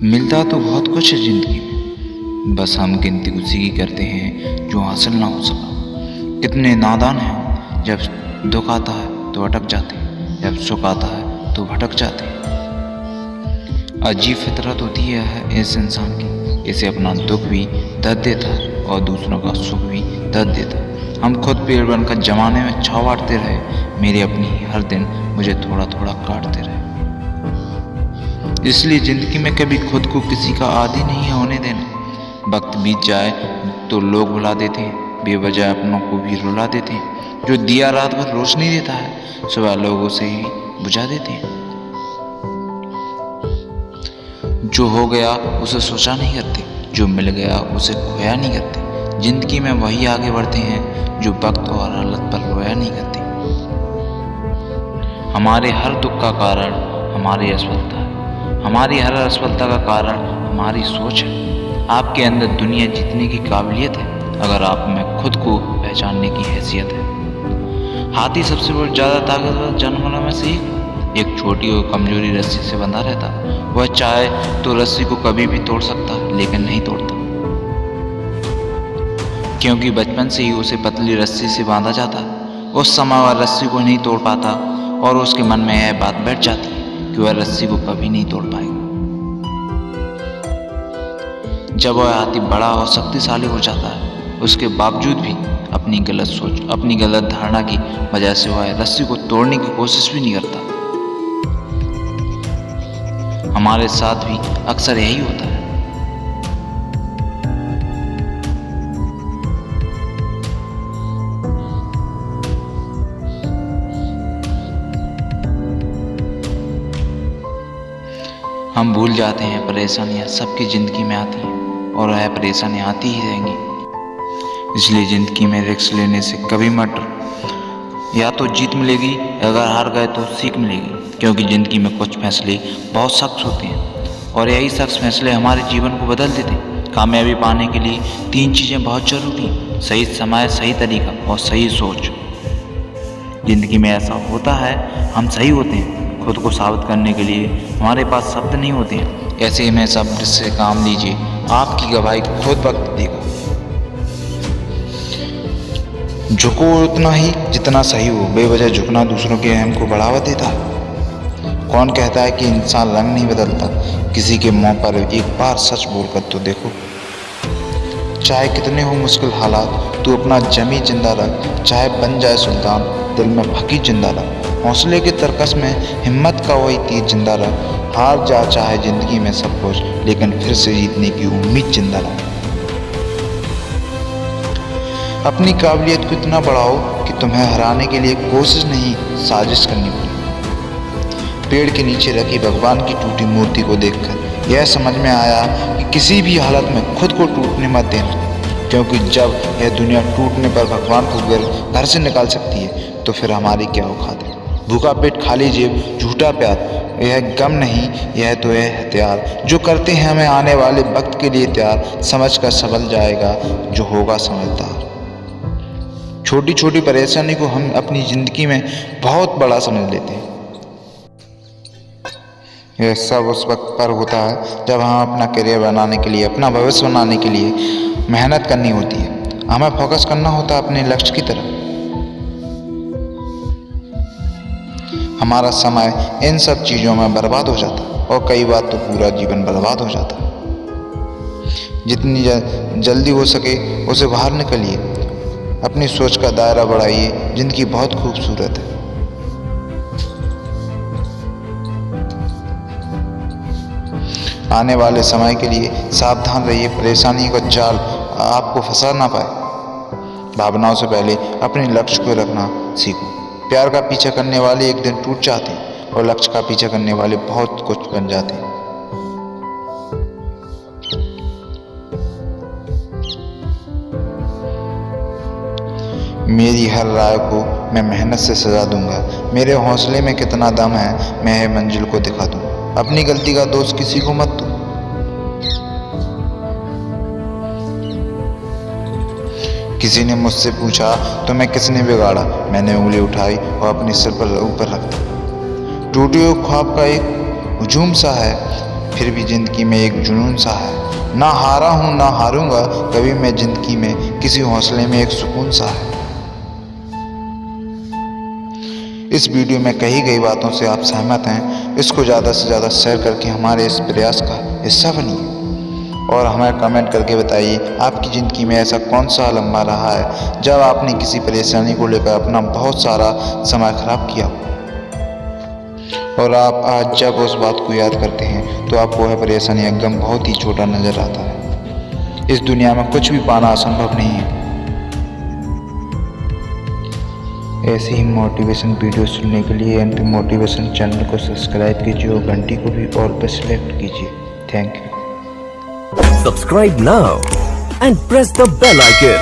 मिलता तो बहुत कुछ है जिंदगी में, बस हम गिनती उसी की करते हैं जो हासिल ना हो सका। कितने नादान हैं हम, जब दुख आता है तो अटक जाते, जब सुख आता है तो भटक जाते। अजीब फितरत होती है इस इंसान की, इसे अपना दुख भी दर्द देता है और दूसरों का सुख भी दर्द देता है। हम खुद पेड़ बनकर जमाने में छाव बांटते रहे, मेरी अपनी हर दिन मुझे थोड़ा थोड़ा काटते रहे। इसलिए ज़िंदगी में कभी खुद को किसी का आदी नहीं होने देना। वक्त बीत जाए तो लोग भुला देते हैं, बेवजह अपनों को भी रुला देते हैं। जो दिया रात भर रोशनी देता है, सुबह लोगों से ही बुझा देते हैं। जो हो गया उसे सोचा नहीं करते, जो मिल गया उसे खोया नहीं करते। जिंदगी में वही आगे बढ़ते हैं जो वक्त और हालत पर रोया नहीं करते। हमारे हर दुख का कारण हमारी असफलता है, हमारी हर असफलता का कारण हमारी सोच है। आपके अंदर दुनिया जीतने की काबिलियत है, अगर आप में खुद को पहचानने की हैसियत है। हाथी सबसे बहुत ज़्यादा ताकतवर जानवरों में से एक छोटी और कमजोरी रस्सी से बंधा रहता। वह चाहे तो रस्सी को कभी भी तोड़ सकता, लेकिन नहीं तोड़ता, क्योंकि बचपन से ही उसे पतली रस्सी से बांधा जाता। उस समय वह रस्सी को नहीं तोड़ पाता और उसके मन में यह बात बैठ जाती कि वह रस्सी को कभी नहीं तोड़ पाएगा। जब वह हाथी बड़ा और शक्तिशाली हो जाता है, उसके बावजूद भी अपनी गलत सोच, अपनी गलत धारणा की वजह से वह रस्सी को तोड़ने की कोशिश भी नहीं करता। हमारे साथ भी अक्सर यही होता है। हम भूल जाते हैं परेशानियां सबकी ज़िंदगी में आती हैं और वह परेशानियां आती ही रहेंगी। इसलिए ज़िंदगी में रिस्क लेने से कभी मत डरो। या तो जीत मिलेगी, अगर हार गए तो सीख मिलेगी। क्योंकि ज़िंदगी में कुछ फैसले बहुत सख्त होते हैं और यही सख्त फैसले हमारे जीवन को बदल देते हैं। कामयाबी पाने के लिए 3 चीज़ें बहुत ज़रूरी हैं: सही समय, सही तरीका और सही सोच। ज़िंदगी में ऐसा होता है, हम सही होते हैं, खुद को साबित करने के लिए हमारे पास शब्द नहीं होते हैं। ऐसे में शब्द से काम लीजिए, आपकी गवाही खुद वक्त देगा। झुको उतना ही जितना सही हो, बेवजह झुकना दूसरों के अहम को बढ़ावा देता है। कौन कहता है कि इंसान रंग नहीं बदलता? किसी के मुंह पर एक बार सच बोलकर तो देखो। चाहे कितने हो मुश्किल हालात, तू अपना जमी जिंदा रख। चाहे बन जाए सुल्तान, दिल में फकीर जिंदा रख। हौसले के तरकस में हिम्मत का वही तीर जिंदा रख। हार जा चाहे जिंदगी में सब कुछ, लेकिन फिर से जीतने की उम्मीद जिंदा रख। अपनी काबिलियत को इतना बढ़ाओ कि तुम्हें हराने के लिए कोशिश नहीं, साजिश करनी पड़े। पेड़ के नीचे रखी भगवान की टूटी मूर्ति को देखकर यह समझ में आया कि किसी भी हालत में खुद को टूटने मत देना, क्योंकि जब यह दुनिया टूटने पर भगवान को घर से निकाल सकती है, तो फिर हमारी क्या औकात है। भूखा पेट, खाली जेब, झूठा प्यार, यह गम नहीं, यह तो है हथियार। जो करते हैं हमें आने वाले वक्त के लिए तैयार, समझ कर संभल जाएगा जो होगा समझदार। छोटी छोटी परेशानी को हम अपनी ज़िंदगी में बहुत बड़ा समझ लेते हैं। यह सब उस वक्त पर होता है जब हम अपना करियर बनाने के लिए, अपना भविष्य बनाने के लिए मेहनत करनी होती है। हमें फोकस करना होता है अपने लक्ष्य की तरफ। हमारा समय इन सब चीज़ों में बर्बाद हो जाता है और कई बार तो पूरा जीवन बर्बाद हो जाता है। जितनी जल्दी हो सके उसे बाहर निकलिए, अपनी सोच का दायरा बढ़ाइए। जिंदगी बहुत खूबसूरत है। आने वाले समय के लिए सावधान रहिए, परेशानी का जाल आपको फंसा ना पाए। भावनाओं से पहले अपने लक्ष्य को रखना सीखो। प्यार का पीछा करने वाले एक दिन टूट जाते हैं और लक्ष्य का पीछा करने वाले बहुत कुछ बन जाते हैं। मेरी हर राय को मैं मेहनत से सजा दूंगा। मेरे हौसले में कितना दम है, मैं यह मंजिल को दिखा दूँ। अपनी गलती का दोष किसी को मत दो। किसी ने मुझसे पूछा तुम्हें किसने बिगाड़ा? मैंने उंगली उठाई और अपने सिर पर ऊपर रख दी। टूटे हुए ख्वाब का एक हुजूम सा है, फिर भी ज़िंदगी में एक जुनून सा है। ना हारा हूँ ना हारूंगा कभी मैं ज़िंदगी में, किसी हौसले में एक सुकून सा है। इस वीडियो में कही गई बातों से आप सहमत हैं? इसको ज़्यादा से ज़्यादा शेयर करके हमारे इस प्रयास का हिस्सा बनिए और हमें कमेंट करके बताइए आपकी ज़िंदगी में ऐसा कौन सा लम्हा रहा है जब आपने किसी परेशानी को लेकर अपना बहुत सारा समय खराब किया हो और आप आज जब उस बात को याद करते हैं तो आपको वह परेशानी एकदम बहुत ही छोटा नज़र आता है। इस दुनिया में कुछ भी पाना असंभव नहीं है। ऐसे ही मोटिवेशन वीडियो सुनने के लिए एंटी मोटिवेशन चैनल को सब्सक्राइब कीजिए और घंटी को भी ऑल पर सेलेक्ट कीजिए। Thank you. Subscribe now and press the bell icon.